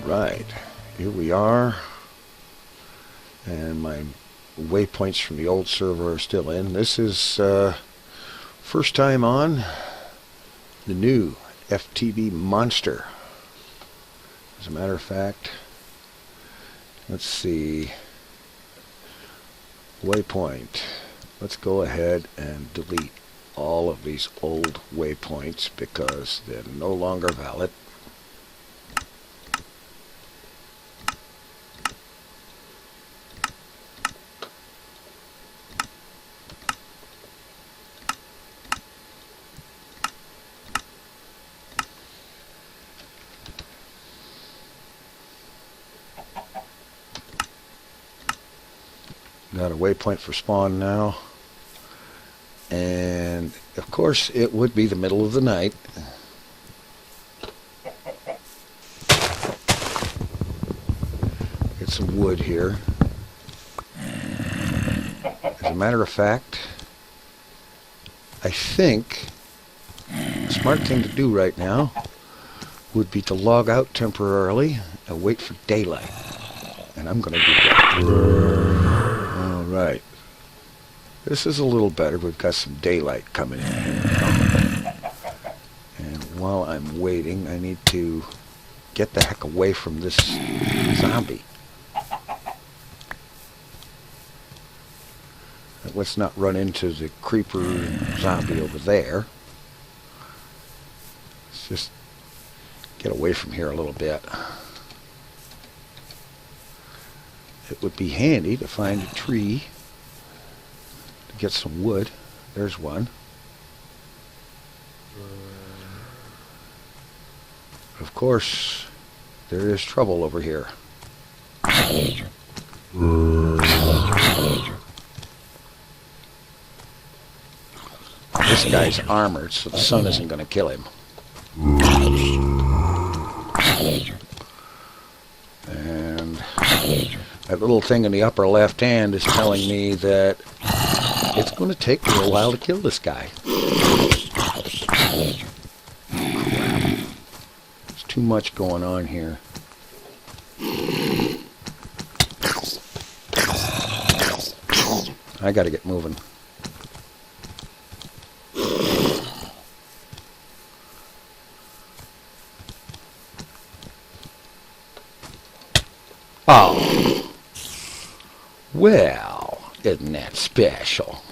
Right, here we are, and my waypoints from the old server are still in. This is first time on the new FTB monster. As a matter of fact, let's see, waypoint. Let's go ahead and delete all of these old waypoints because they're no longer valid. Got a waypoint for spawn now, and of course it would be the middle of the night. Get some wood here. As a matter of fact, I think the smart thing to do right now would be to log out temporarily and wait for daylight, and I'm going to do that. Right. This is a little better. We've got some daylight coming in here now. And while I'm waiting, I need to get the heck away from this zombie. Let's not run into the creeper zombie over there. Let's just get away from here a little bit. It would be handy to find a tree to get some wood. There's one. Of course, there is trouble over here. This guy's armored, so the sun isn't going to kill him. And that little thing in the upper left hand is telling me that it's going to take me a while to kill this guy. Crap. There's too much going on here. I got to get moving. Oh. Well, isn't that special?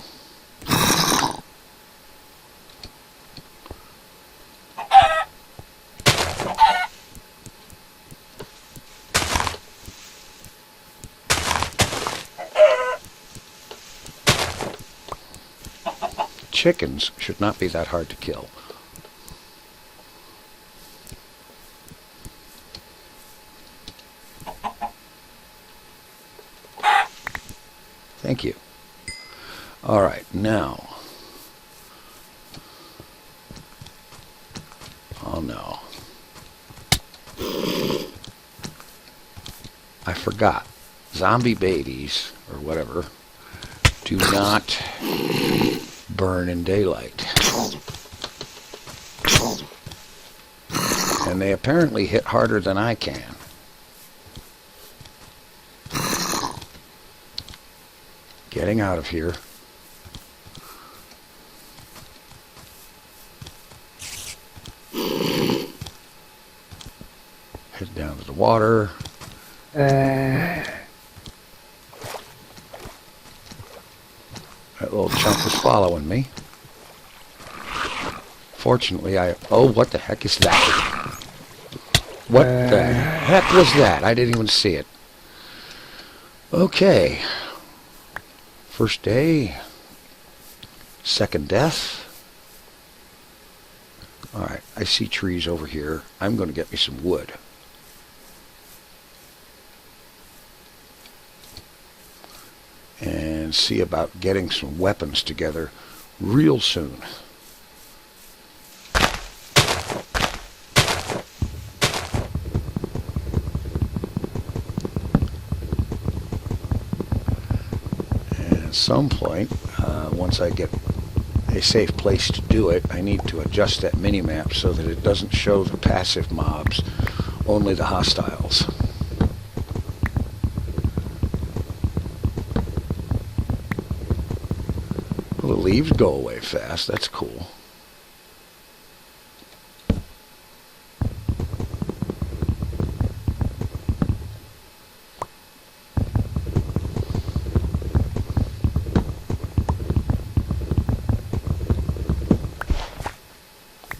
Chickens should not be that hard to kill. Thank you. All right, now. Oh no. I forgot. Zombie babies, or whatever, do not burn in daylight. And they apparently hit harder than I can. Getting out of here. Head down to the water. That little chunk is following me. Fortunately, oh, what the heck is that? What the heck was that? I didn't even see it. Okay. First day. Second death. Alright, I see trees over here. I'm going to get me some wood. And see about getting some weapons together real soon. And at some point, once I get a safe place to do it, I need to adjust that mini-map so that it doesn't show the passive mobs only the hostiles. Well, the leaves go away fast. That's cool.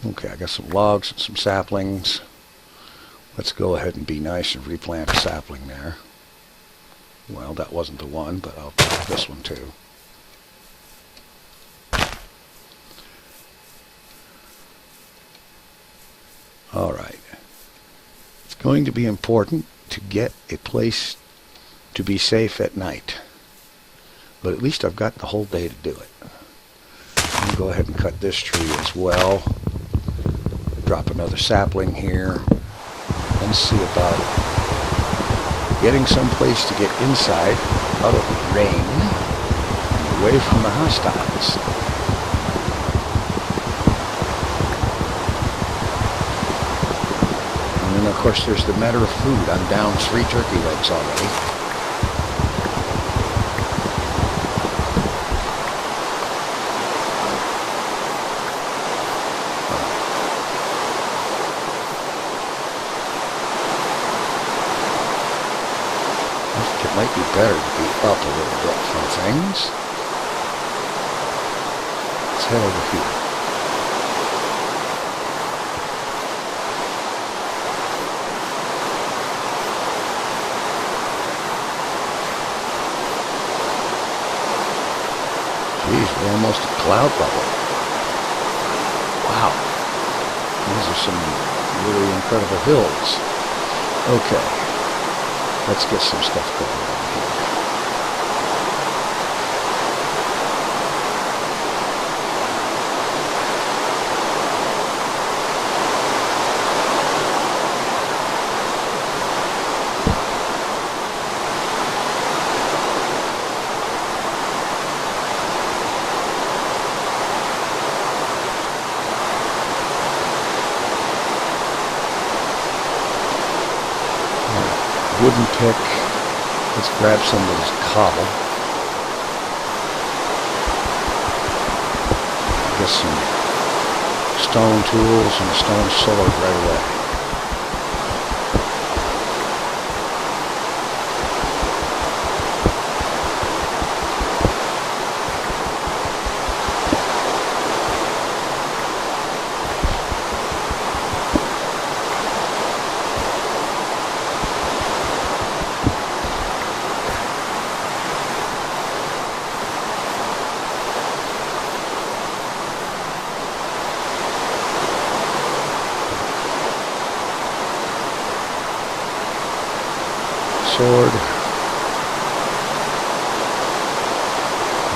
Okay, I got some logs and some saplings. Let's go ahead and be nice and replant a sapling there. Well, that wasn't the one, but I'll take this one too. All right. It's going to be important to get a place to be safe at night. But at least I've got the whole day to do it. I'll go ahead and cut this tree as well. Drop another sapling here. And see about getting some place to get inside, out of the rain, and away from the hostiles. And then, of course, there's the matter of food. I'm down 3 turkey legs already. It might be better to be up a little bit from things. Let's head over here. Geez, we're almost at cloud level. Wow. These are some really incredible hills. Okay. Let's get some stuff going on here. Wooden pick. Let's grab some of this cobble. Get some stone tools and a stone sword right away. Sword,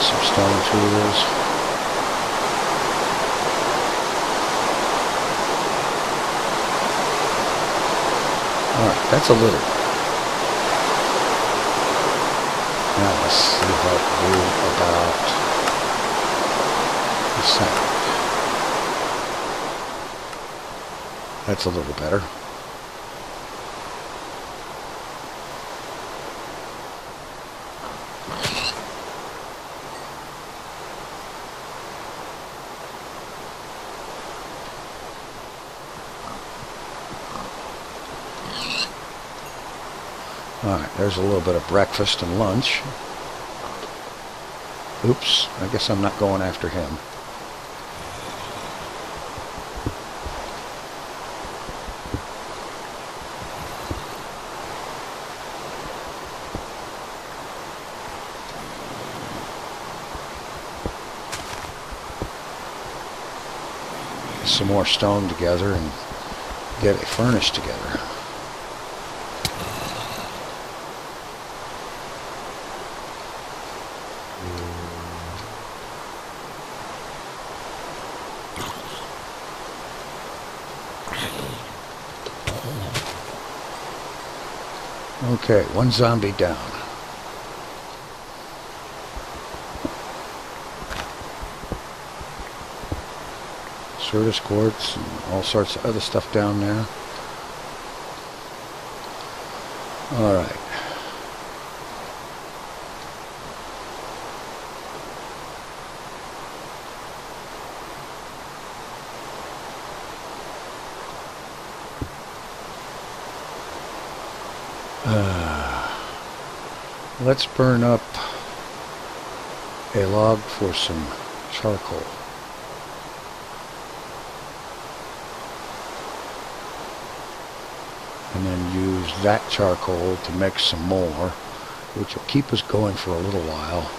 some stone tools. Alright, that's a little. Now let's see what to do about the sound. That's a little better. Alright, there's a little bit of breakfast and lunch. Oops, I guess I'm not going after him. Get some more stone together and get a furnace together. Okay, one zombie down. Service quartz and all sorts of other stuff down there. All right. Let's burn up a log for some charcoal. And then use that charcoal to make some more, which will keep us going for a little while.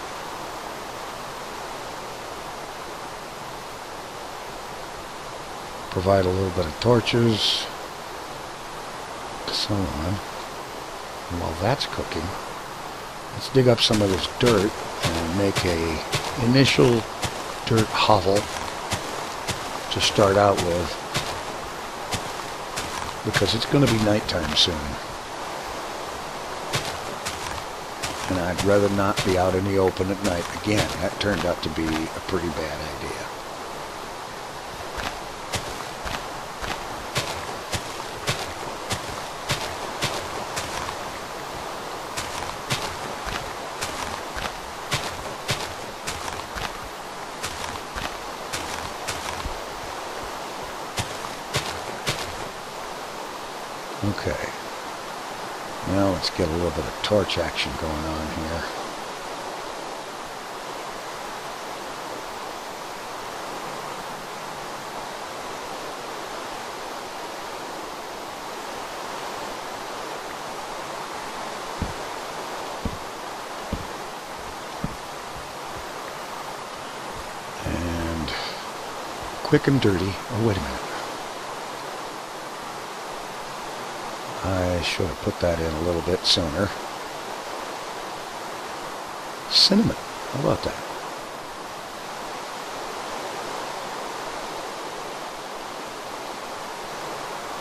Provide a little bit of torches, so on. And while that's cooking, let's dig up some of this dirt and make a initial dirt hovel to start out with, because it's going to be nighttime soon. And I'd rather not be out in the open at night. Again, that turned out to be a pretty bad idea. Okay, now let's get a little bit of torch action going on here. And quick and dirty. Oh, wait a minute. I should have put that in a little bit sooner. Cinnamon. How about that?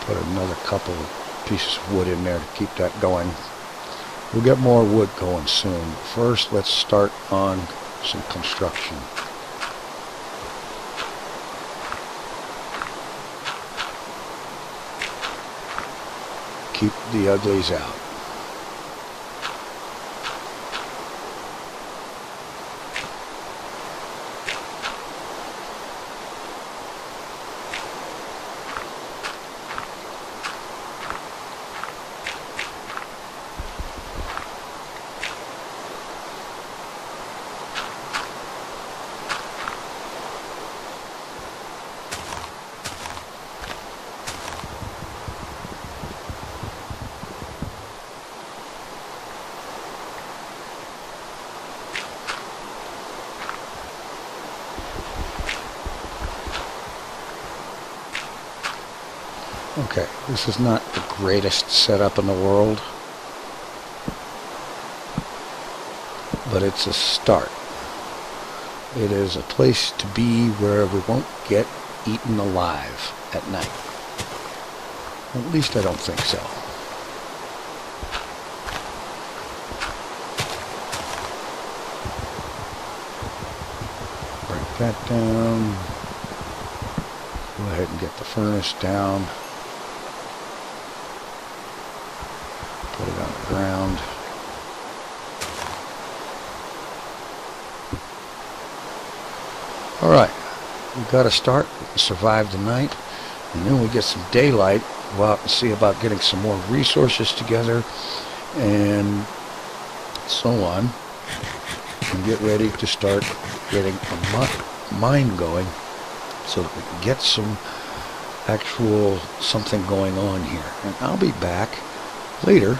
Put another couple of pieces of wood in there to keep that going. We'll get more wood going soon. First, let's start on some construction. Keep the uglies out. Okay, this is not the greatest setup in the world, but it's a start. It is a place to be where we won't get eaten alive at night. At least I don't think so. Break that down. Go ahead and get the furnace down. Put it on the ground. Alright, we've got to start. We can survive the night, and then we get some daylight. Go out and see about getting some more resources together, and so on. And get ready to start getting a mine going so that we can get some actual something going on here. And I'll be back later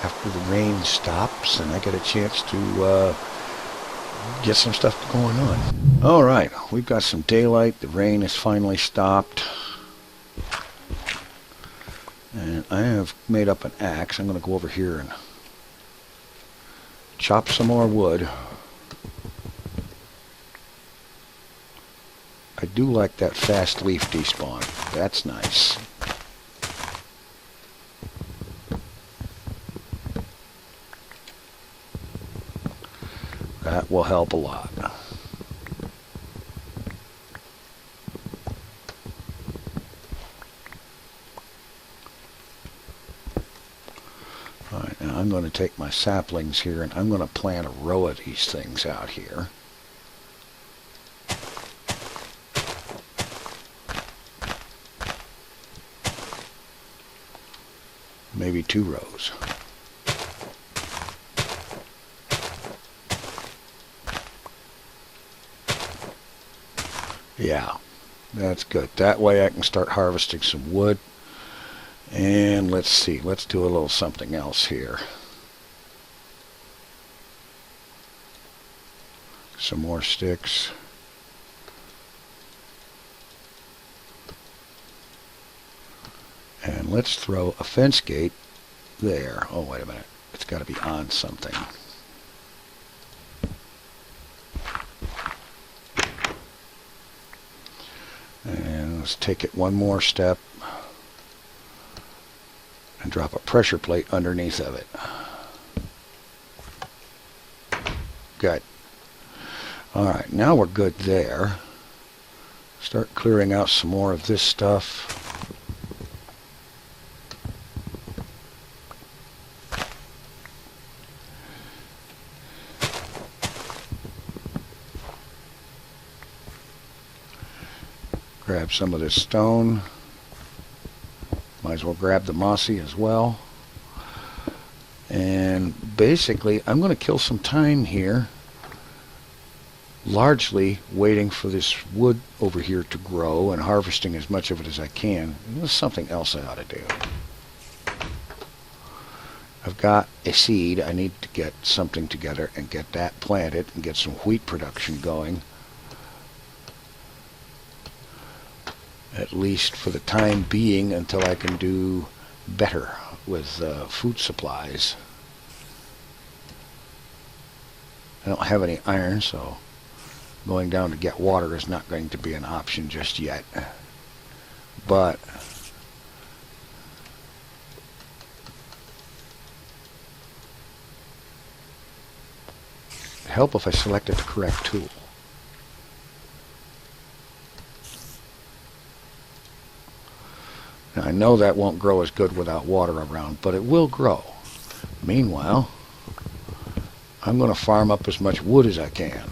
after the rain stops and I get a chance to get some stuff going on. Alright, we've got some daylight. The rain has finally stopped. And I have made up an axe. I'm going to go over here and chop some more wood. I do like that fast leaf despawn. That's nice. That will help a lot. Alright, I'm going to take my saplings here and I'm going to plant a row of these things out here. Maybe 2 rows. Yeah, that's good. That way I can start harvesting some wood. And let's see, let's do a little something else here. Some more sticks. And let's throw a fence gate there. Oh, wait a minute. It's got to be on something. And let's take it one more step and drop a pressure plate underneath of it. Good. Alright, now we're good there. Start clearing out some more of this stuff. Grab some of this stone. Might as well grab the mossy as well. And basically, I'm going to kill some time here, largely waiting for this wood over here to grow and harvesting as much of it as I can. There's something else I ought to do. I've got a seed. I need to get something together and get that planted and get some wheat production going. At least for the time being, until I can do better with food supplies. I don't have any iron, so going down to get water is not going to be an option just yet. But it'd help if I selected the correct tool. Now, I know that won't grow as good without water around, but it will grow. Meanwhile, I'm going to farm up as much wood as I can.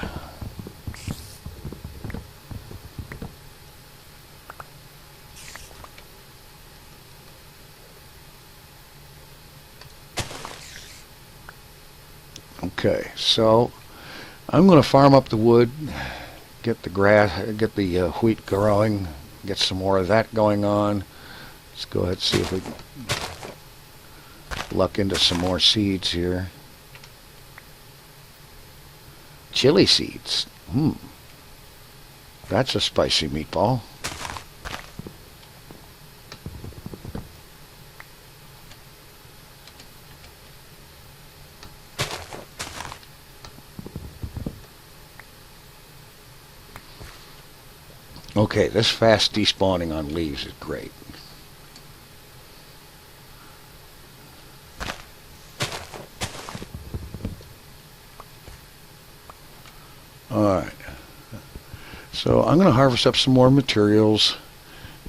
Okay, so I'm going to farm up the wood, get the grass, get the wheat growing, get some more of that going on. Let's go ahead and see if we can luck into some more seeds here. Chili seeds. That's a spicy meatball. Okay, this fast despawning on leaves is great. Alright, so I'm going to harvest up some more materials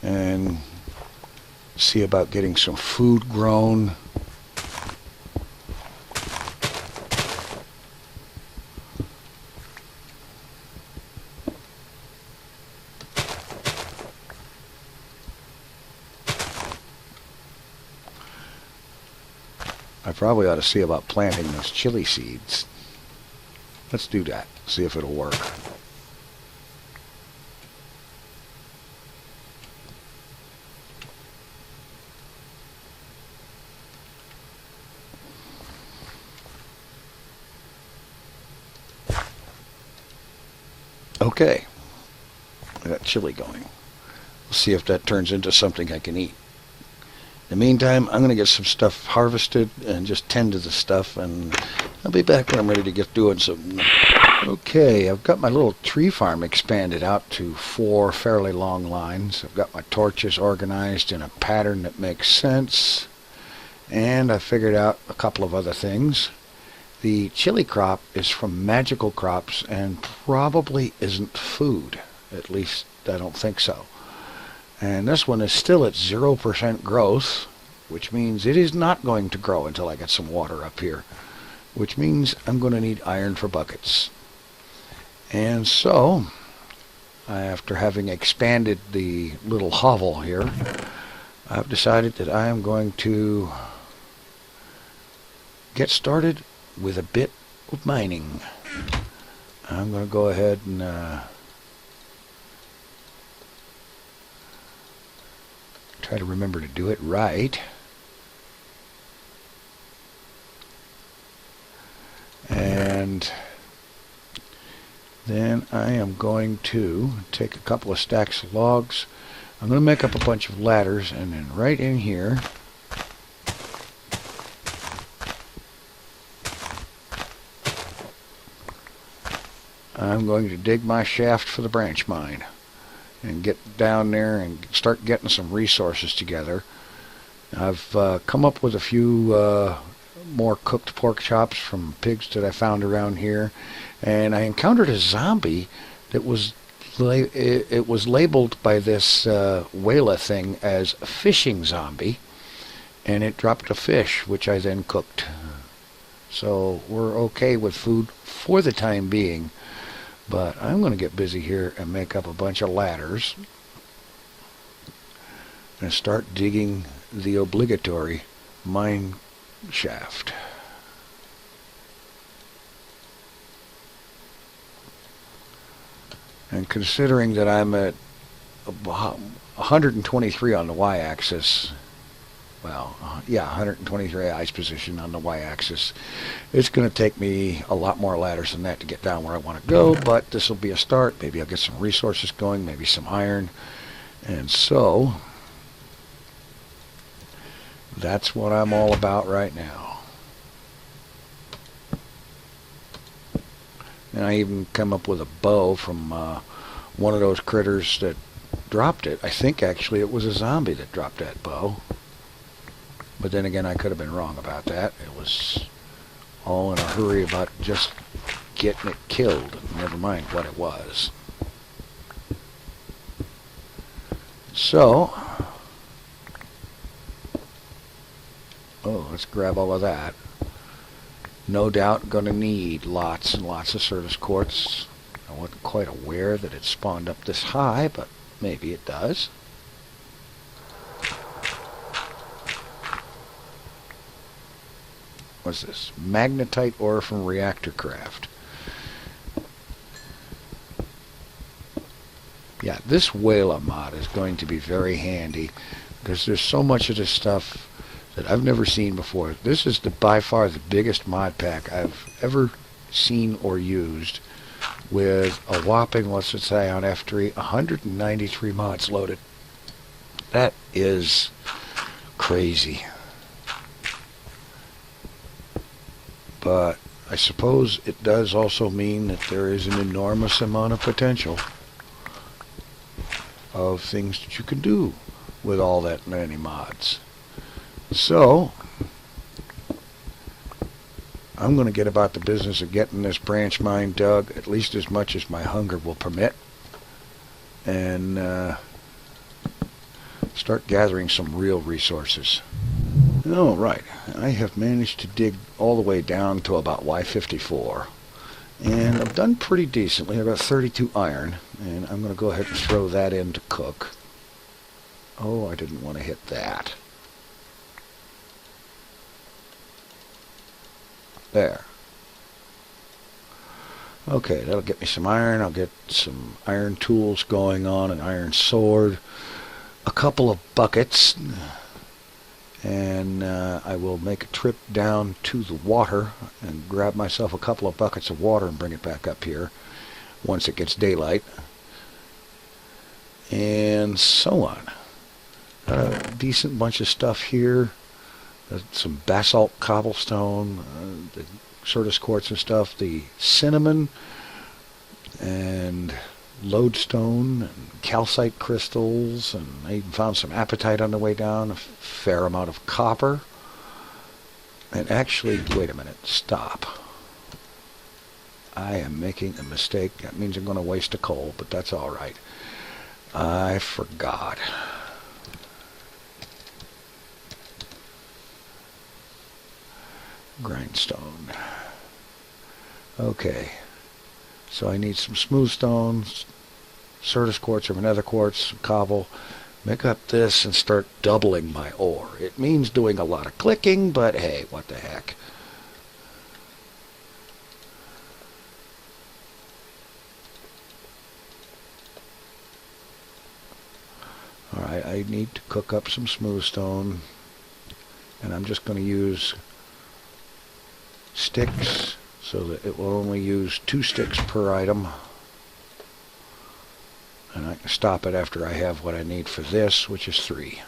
and see about getting some food grown. I probably ought to see about planting those chili seeds. Let's do that. See if it'll work. Okay. I got chili going. We'll see if that turns into something I can eat. In the meantime, I'm going to get some stuff harvested and just tend to the stuff, and I'll be back when I'm ready to get doing some. Okay, I've got my little tree farm expanded out to 4 fairly long lines. I've got my torches organized in a pattern that makes sense, and I figured out a couple of other things. The chili crop is from Magical Crops and probably isn't food. At least I don't think so. And this one is still at 0% growth, which means it is not going to grow until I get some water up here, which means I'm going to need iron for buckets. And so, after having expanded the little hovel here, I've decided that I am going to get started with a bit of mining. I'm going to go ahead and try to remember to do it right. And then I am going to take a couple of stacks of logs. I'm going to make up a bunch of ladders, and then right in here I'm going to dig my shaft for the branch mine and get down there and start getting some resources together. I've come up with a few more cooked pork chops from pigs that I found around here, and I encountered a zombie that was it was labeled by this whaler thing as a fishing zombie, and it dropped a fish which I then cooked. So we're okay with food for the time being, but I'm going to get busy here and make up a bunch of ladders and start digging the obligatory mine shaft. And considering that I'm at 123 on the y-axis, well, yeah, 123 ice position on the y-axis, it's going to take me a lot more ladders than that to get down where I want to go, but this will be a start. Maybe I'll get some resources going, maybe some iron, and so that's what I'm all about right now. And I even come up with a bow from one of those critters that dropped it. I think actually it was a zombie that dropped that bow. But then again, I could have been wrong about that. It was all in a hurry about just getting it killed. Never mind what it was. So, let's grab all of that. No doubt going to need lots and lots of service quartz. I wasn't quite aware that it spawned up this high, but maybe it does. What's this? Magnetite ore from Hermitcraft. Yeah, this whaler mod is going to be very handy because there's so much of this stuff that I've never seen before. This is by far the biggest mod pack I've ever seen or used, with a whopping, let's just say on F3, 193 mods loaded. That is crazy. But I suppose it does also mean that there is an enormous amount of potential of things that you can do with all that many mods. So, I'm going to get about the business of getting this branch mine dug, at least as much as my hunger will permit, and start gathering some real resources. All right, I have managed to dig all the way down to about Y54, and I've done pretty decently. I've got 32 iron, and I'm going to go ahead and throw that in to cook. Oh, I didn't want to hit that. There. Okay, that'll get me some iron. I'll get some iron tools going on, an iron sword, a couple of buckets, and I will make a trip down to the water and grab myself a couple of buckets of water and bring it back up here once it gets daylight, and so on. A decent bunch of stuff here. Some basalt cobblestone, the service quartz and stuff, the cinnamon and lodestone and calcite crystals, and I even found some apatite on the way down, a fair amount of copper. And actually, wait a minute, stop. I am making a mistake. That means I'm going to waste a coal, but that's all right. I forgot. grindstone. Okay, so I need some smooth stones, Certus quartz or nether quartz, some cobble. Make up this and start doubling my ore. It means doing a lot of clicking, but hey, what the heck. Alright, I need to cook up some smooth stone, and I'm just going to use sticks so that it will only use 2 sticks per item. And I can stop it after I have what I need for this, which is 3.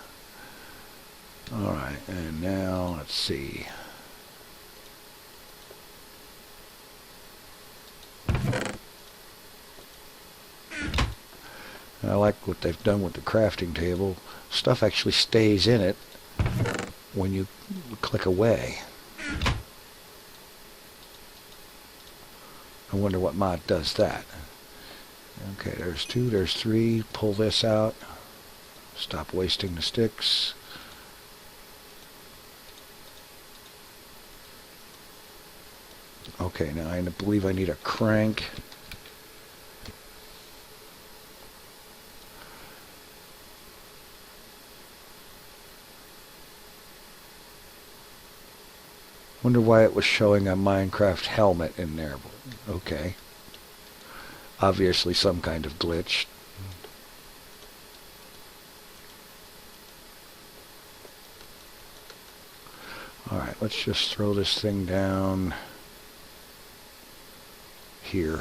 Alright, and now let's see. I like what they've done with the crafting table. Stuff actually stays in it when you click away. I wonder what mod does that. Okay, there's 2, there's 3. Pull this out. Stop wasting the sticks. Okay, now I believe I need a crank. Wonder why it was showing a Minecraft helmet in there. Okay. Obviously some kind of glitch. Alright, let's just throw this thing down here.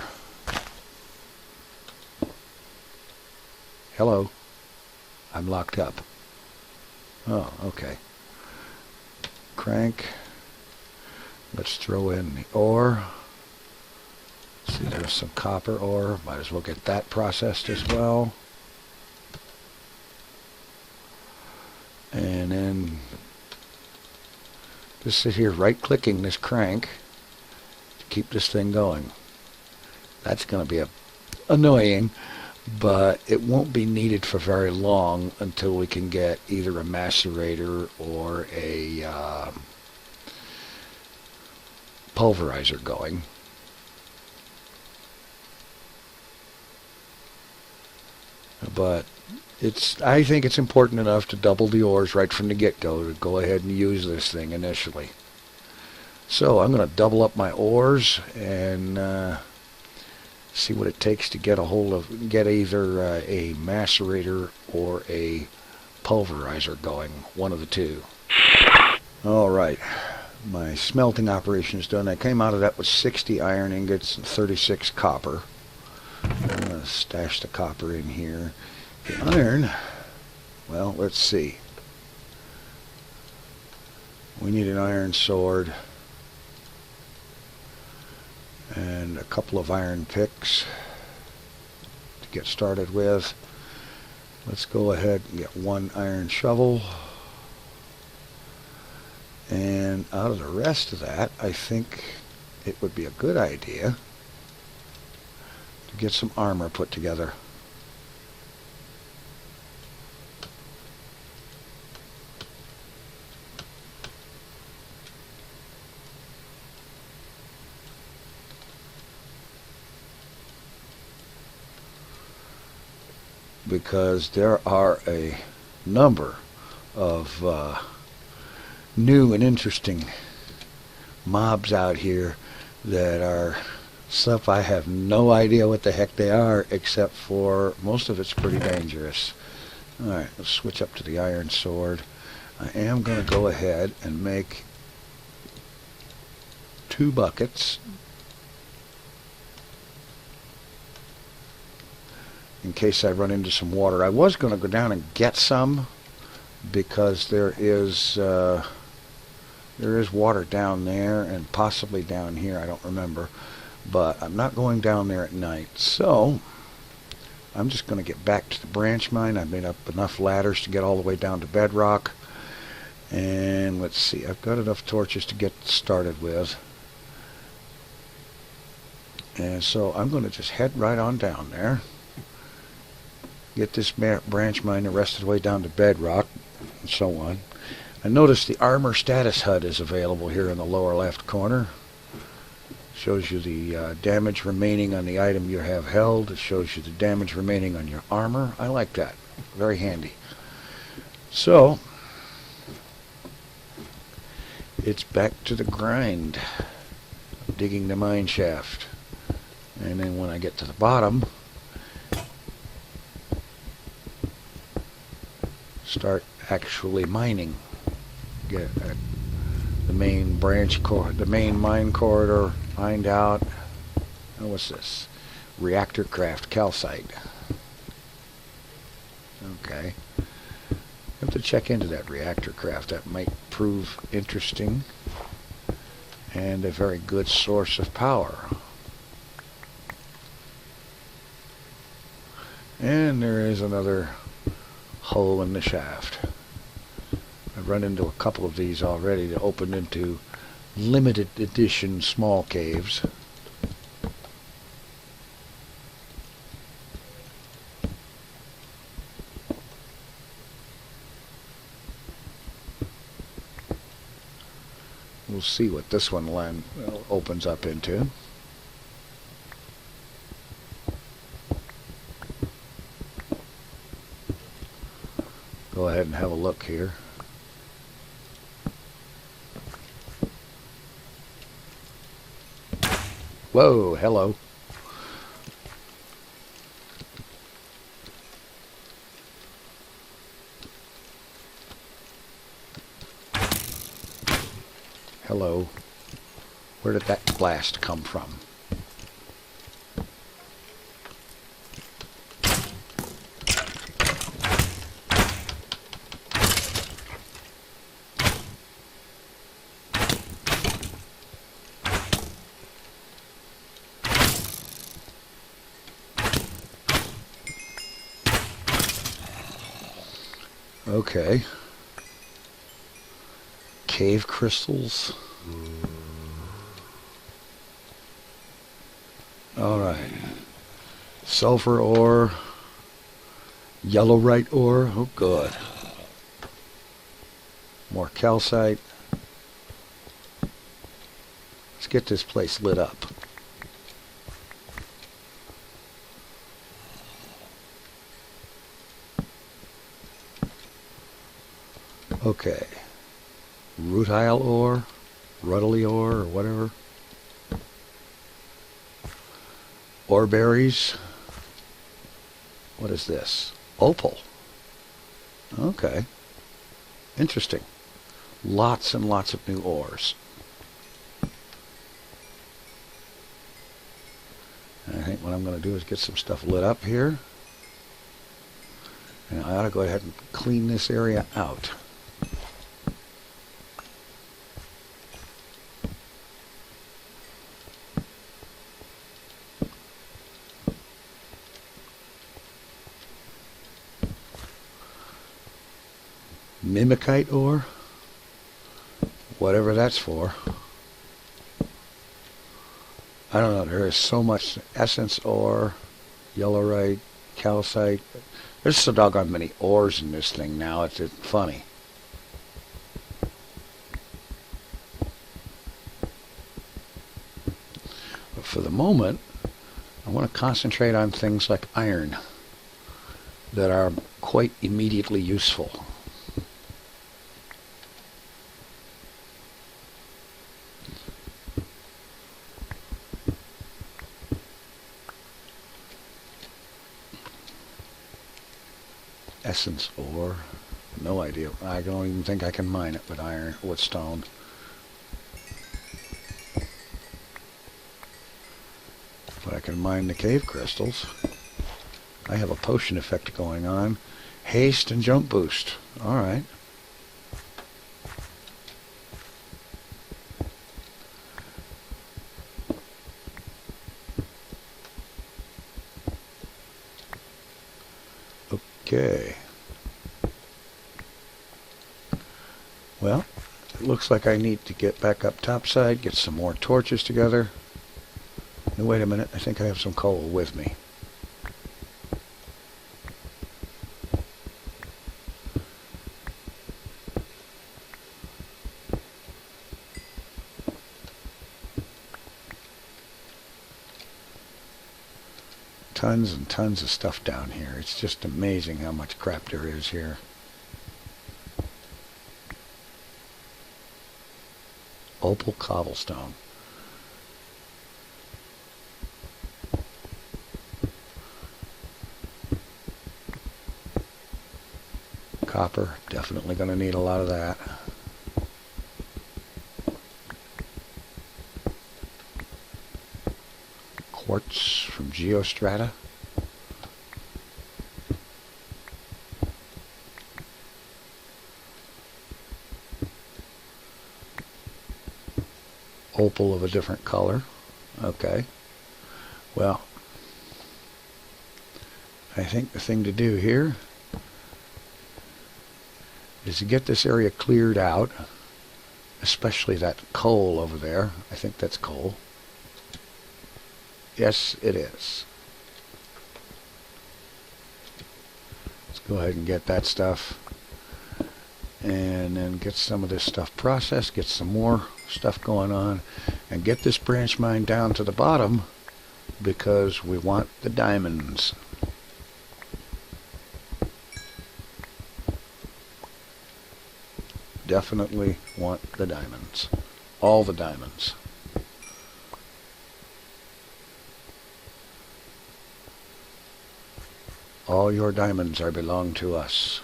Hello. I'm locked up. Oh, okay. Crank. Let's throw in the ore. See, there's some copper ore. Might as well get that processed as well. And then just sit here right-clicking this crank to keep this thing going. That's going to be annoying, but it won't be needed for very long until we can get either a macerator or a pulverizer going. But I think it's important enough to double the ores right from the get-go to go ahead and use this thing initially. So I'm going to double up my ores and see what it takes to get either a macerator or a pulverizer going, one of the two. All right. My smelting operation is done. I came out of that with 60 iron ingots and 36 copper. I'm going to stash the copper in here. The iron, well, let's see. We need an iron sword and a couple of iron picks to get started with. Let's go ahead and get 1 iron shovel. And out of the rest of that, I think it would be a good idea to get some armor put together. Because there are a number of new and interesting mobs out here that are stuff I have no idea what the heck they are, except for most of it's pretty dangerous. Alright, let's switch up to the iron sword. I am going to go ahead and make 2 buckets in case I run into some water. I was going to go down and get some because there is water down there and possibly down here, I don't remember, but I'm not going down there at night. So I'm just going to get back to the branch mine. I've made up enough ladders to get all the way down to bedrock, and let's see, I've got enough torches to get started with, and so I'm going to just head right on down there, get this branch mine the rest of the way down to bedrock, and so on. I noticed the armor status HUD is available here in the lower left corner. Shows you the damage remaining on the item you have held. It shows you the damage remaining on your armor. I like that. Very handy. So, it's back to the grind. Digging the mine shaft. And then when I get to the bottom, start actually mining. Get the main the main mine corridor mined out. Oh, what's this? Hermitcraft calcite. Okay. Have to check into that Hermitcraft. That might prove interesting and a very good source of power. And there is another hole in the shaft. I've run into a couple of these already that open into limited edition small caves. We'll see what this one opens up into. Go ahead and have a look here. Whoa, hello. Hello. Where did that blast come from? Okay. Cave crystals. Alright. Sulfur ore. Yellowite ore. Oh, good. More calcite. Let's get this place lit up. Okay. Rutile ore, ruddily ore, or whatever. Ore berries. What is this? Opal. Okay. Interesting. Lots and lots of new ores. And I think what I'm going to do is get some stuff lit up here. And I ought to go ahead and clean this area out. Mimicite ore, whatever that's for. I don't know, there is so much essence ore, yellowite, calcite. There's so doggone many ores in this thing now, it's funny. But for the moment, I want to concentrate on things like iron that are quite immediately useful. Essence ore, no idea. I don't even think I can mine it with iron, with stone. But I can mine the cave crystals. I have a potion effect going on. Haste and jump boost. Alright. Okay. Well, it looks like I need to get back up topside, get some more torches together. No, wait a minute, I think I have some coal with me. Tons and tons of stuff down here. It's just amazing how much crap there is here. Opal cobblestone. Copper, definitely going to need a lot of that. Quartz from geostrata. Opal of a different color. Okay. Well, I think the thing to do here is to get this area cleared out, especially that coal over there. I think that's coal. Yes, it is. Let's go ahead and get that stuff. And then get some of this stuff processed, get some more stuff going on, and get this branch mine down to the bottom because we want the diamonds. Definitely want the diamonds. All the diamonds. All your diamonds are belong to us.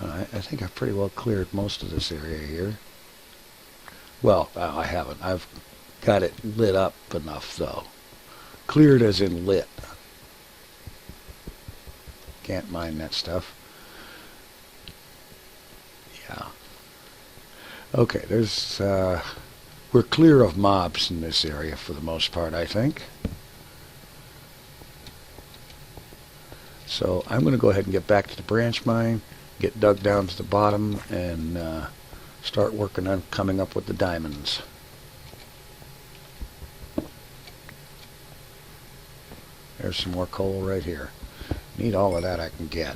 Alright, I think I've pretty well cleared most of this area here. Well, I haven't. I've got it lit up enough, though. Cleared as in lit. Can't mine that stuff. Yeah. Okay, there's... we're clear of mobs in this area for the most part, I think. So I'm going to go ahead and get back to the branch mine, get dug down to the bottom, and start working on coming up with the diamonds. There's some more coal right here. Need all of that I can get.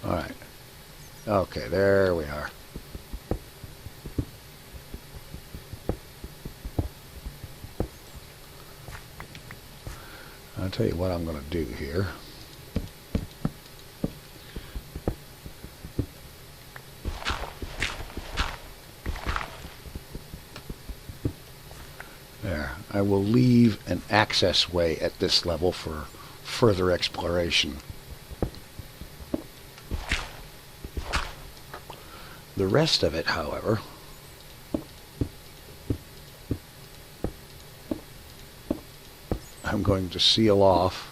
Alright. Okay, there we are. I'll tell you what I'm going to do here. There. I will leave an access way at this level for further exploration. The rest of it, however, I'm going to seal off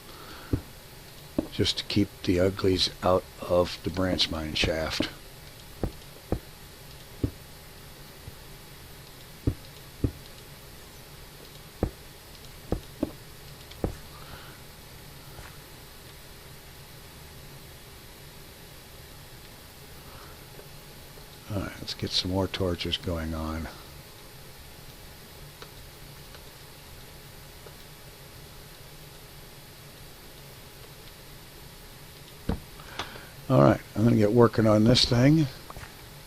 just to keep the uglies out of the branch mine shaft. Alright, let's get some more torches going on. Alright, I'm going to get working on this thing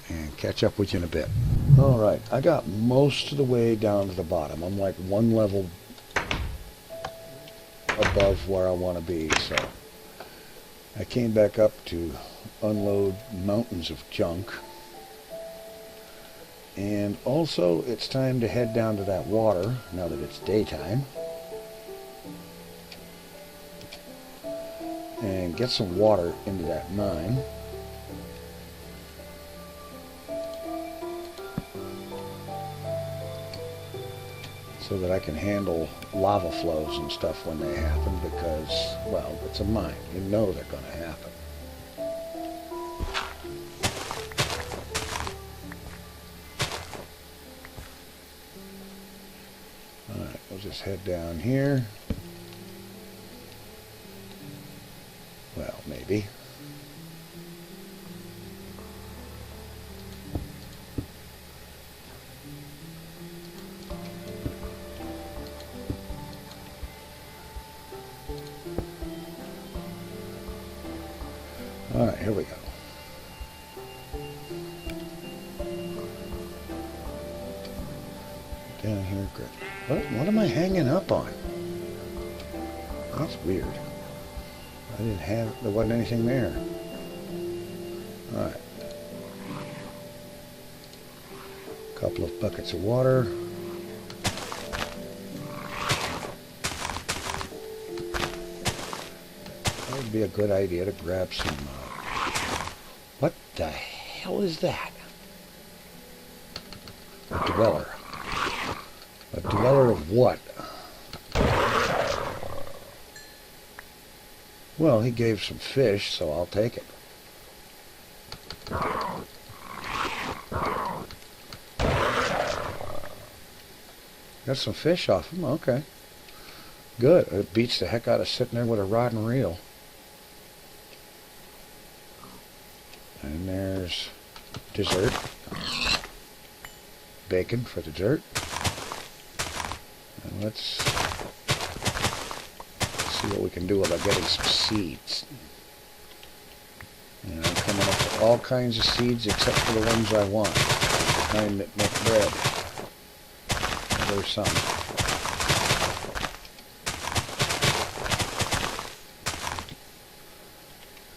and catch up with you in a bit. Alright, I got most of the way down to the bottom. I'm like one level above where I want to be, so I came back up to unload mountains of junk. And also, it's time to head down to that water now that it's daytime. And get some water into that mine. So that I can handle lava flows and stuff when they happen, because, well, it's a mine. You know they're going to happen. Alright, we'll just head down here. Well, maybe. Alright, here we go. down here. What am I hanging up on? That's weird. There wasn't anything there. Alright. Couple of buckets of water. That would be a good idea to grab some... what the hell is that? A dweller. A dweller of what? Well, he gave some fish, so I'll take it. Got some fish off him, okay. Good. It beats the heck out of sitting there with a rod and reel. And there's dessert. Bacon for dessert. And let's see what we can do about getting some seeds. And I'm coming up with all kinds of seeds except for the ones I want. The kind that make bread. There's some.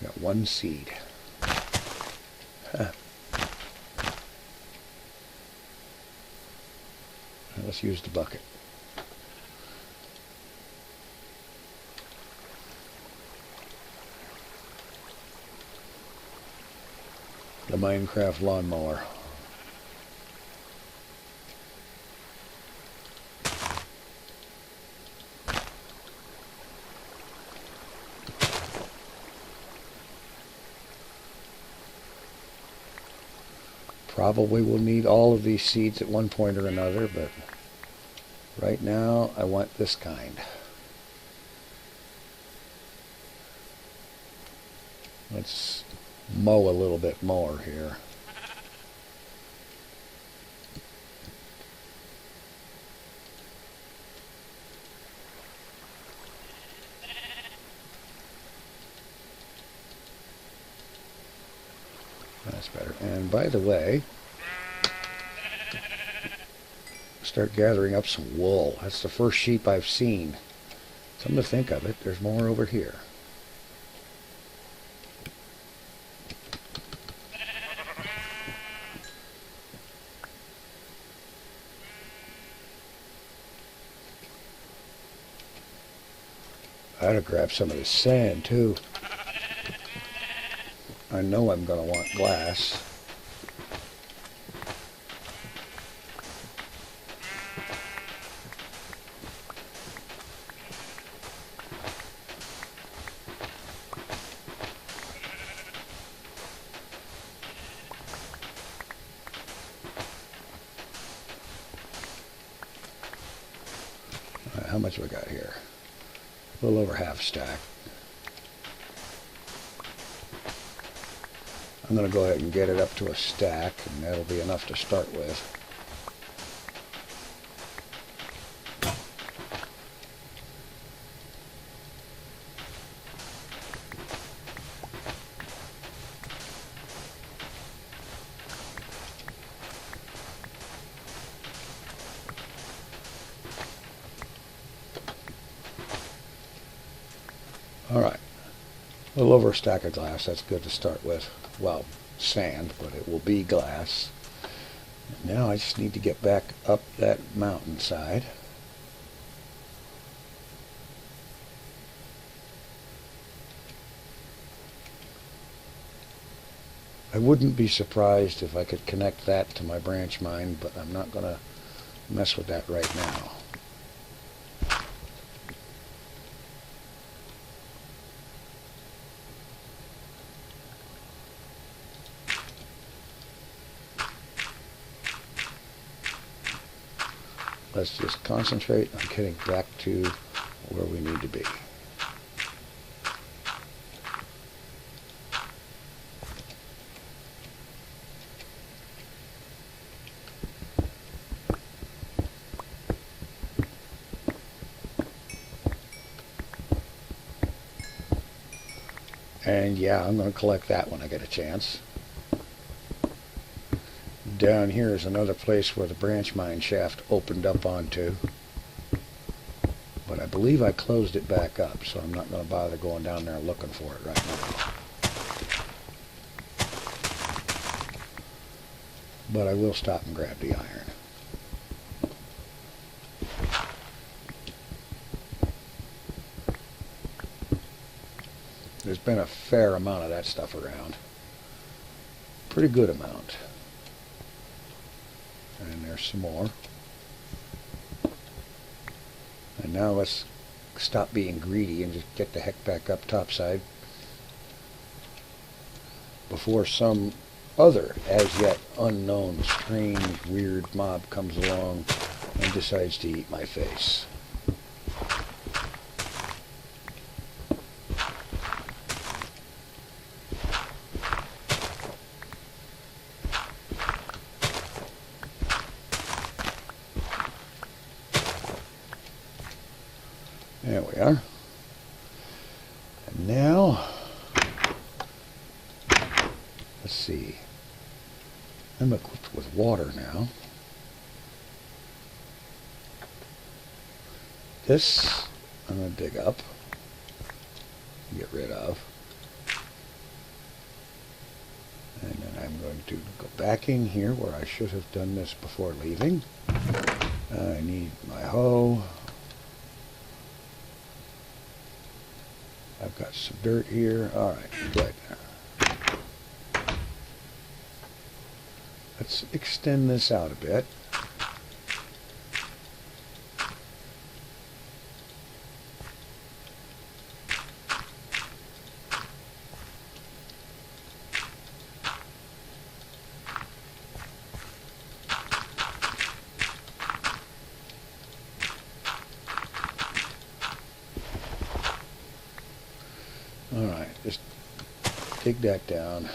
Got one seed. Huh. Let's use the bucket. The Minecraft lawnmower. Probably will need all of these seeds at one point or another, but right now I want this kind. Let's mow a little bit more here. That's better. And by the way, start gathering up some wool. That's the first sheep I've seen. Come to think of it, there's more over here. I ought to grab some of this sand too. I know I'm going to want glass. All right, how much we got here? A little over half stack. I'm going to go ahead and get it up to a stack, and that'll be enough to start with. All right, a little over a stack of glass. That's good to start with. Well, sand, but it will be glass. Now I just need to get back up that mountainside. I wouldn't be surprised if I could connect that to my branch mine, but I'm not going to mess with that right now. Let's just concentrate on getting back to where we need to be. And yeah, I'm going to collect that when I get a chance. Down here is another place where the branch mine shaft opened up onto. But I believe I closed it back up, so I'm not going to bother going down there looking for it right now. But I will stop and grab the iron. There's been a fair amount of that stuff around. Pretty good amount. And there's some more. And now let's stop being greedy and just get the heck back up topside before some other as yet unknown strange weird mob comes along and decides to eat my face. There we are. And now, let's see. I'm equipped with water now. This I'm going to dig up, get rid of. And then I'm going to go back in here where I should have done this before leaving. I need my hoe. I've got some dirt here. Alright, good. Let's extend this out a bit. Alright, just dig that down.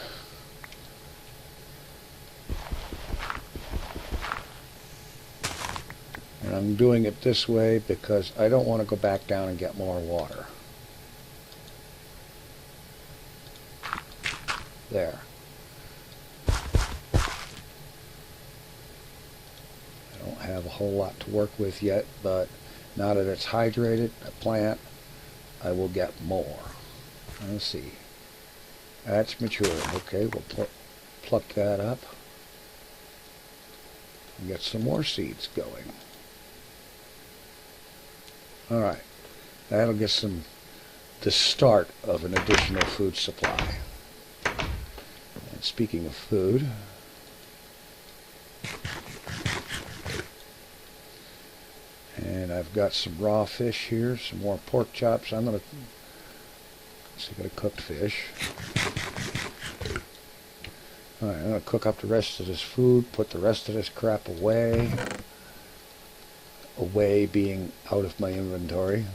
And I'm doing it this way because I don't want to go back down and get more water. There. I don't have a whole lot to work with yet, but now that it's hydrated, a plant, I will get more. Let's see. That's matured. Okay, we'll pluck that up. And get some more seeds going. Alright. That'll get the start of an additional food supply. And speaking of food, and I've got some raw fish here, some more pork chops. I'm going to got a cooked fish. Alright, I'm going to cook up the rest of this food, put the rest of this crap away. Away being out of my inventory.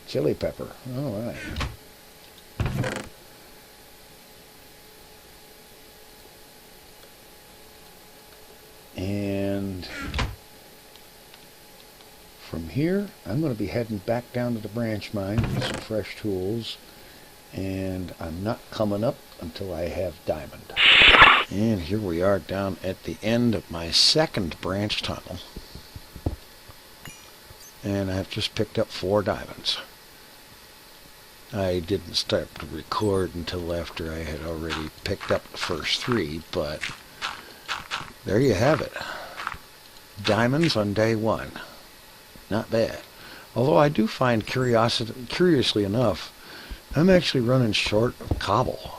Chili pepper. Alright. And from here, I'm going to be heading back down to the branch mine with some fresh tools, and I'm not coming up until I have diamond. And here we are down at the end of my second branch tunnel, and I've just picked up 4 diamonds. I didn't start to record until after I had already picked up the first 3, but there you have it. Diamonds on day 1. Not bad. Although I do find curiously enough, I'm actually running short of cobble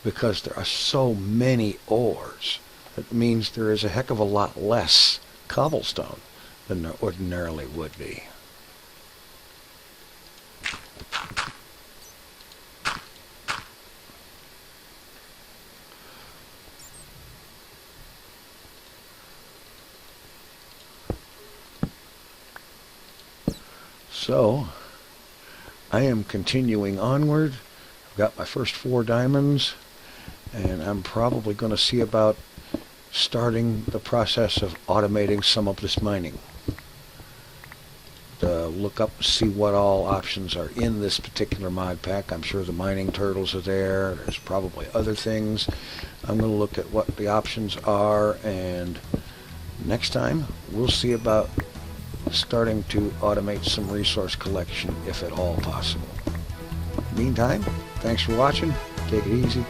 because there are so many ores. That means there is a heck of a lot less cobblestone than there ordinarily would be. So, I am continuing onward. I've got my first 4 diamonds, and I'm probably going to see about starting the process of automating some of this mining. look up, see what all options are in this particular mod pack. I'm sure the mining turtles are there. There's probably other things. I'm going to look at what the options are, and next time we'll see about starting to automate some resource collection, if at all possible. Meantime, thanks for watching. Take it easy.